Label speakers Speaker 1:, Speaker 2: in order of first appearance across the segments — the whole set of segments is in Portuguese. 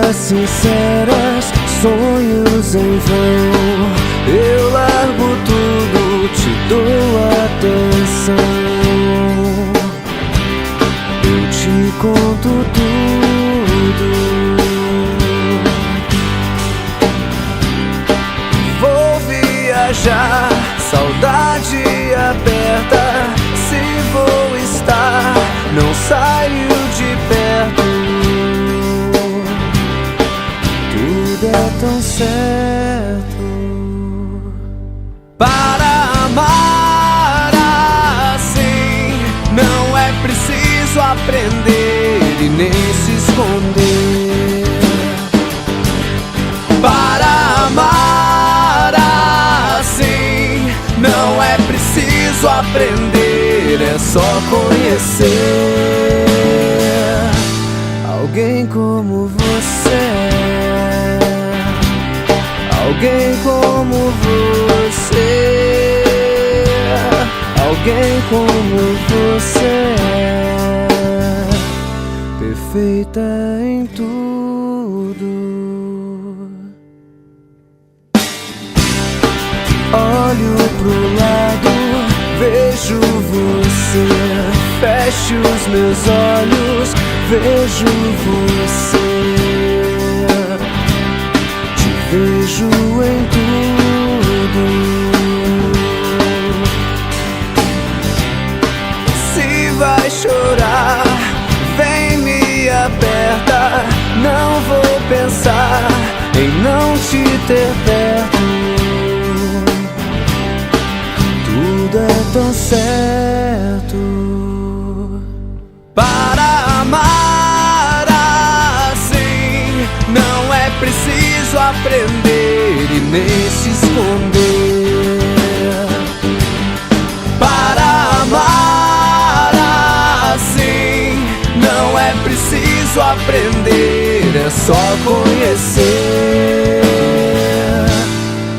Speaker 1: palavras sinceras, sonhos em vão. Eu largo tudo, te dou atenção. Eu te conto tudo. Vou viajar, saudade aperta. Se vou estar, não saio de perto. Tudo é tão certo. Para amar assim, não é preciso aprender e nem se esconder. Para amar assim, não é preciso aprender, é só conhecer alguém como você. Alguém como você. Alguém como você. Perfeita em tudo. Olho pro lado, vejo você. Fecho os meus olhos, vejo você. Te vejo em tudo. Se vai chorar, vem me aperta. Não vou pensar em não te ter perto. Tudo é tão certo. Para amar assim, não é preciso aprender e nem se esconder. Para amar assim, não é preciso aprender, é só conhecer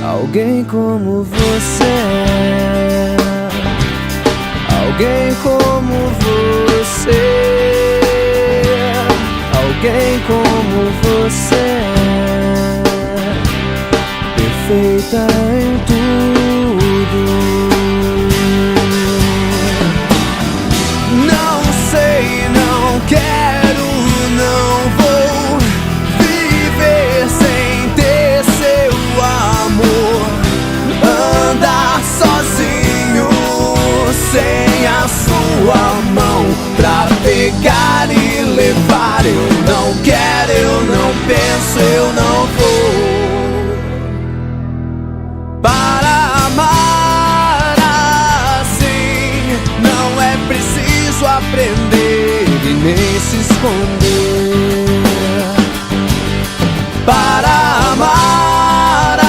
Speaker 1: alguém como você. Alguém como você. Alguém como você. Perfeita em tudo. Não sei, não quero, não vou viver sem ter seu amor. Andar sozinho sem a sua mão pra pegar e levar. Eu não quero, eu não penso, eu não vou. Para amar assim, não é preciso aprender e nem se esconder. Para amar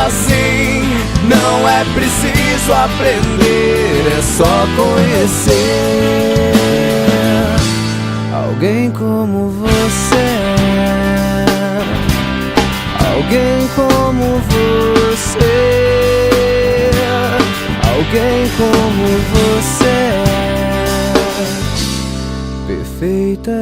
Speaker 1: assim, não é preciso aprender, é só conhecer alguém como você. Alguém como você. Alguém como você. Perfeita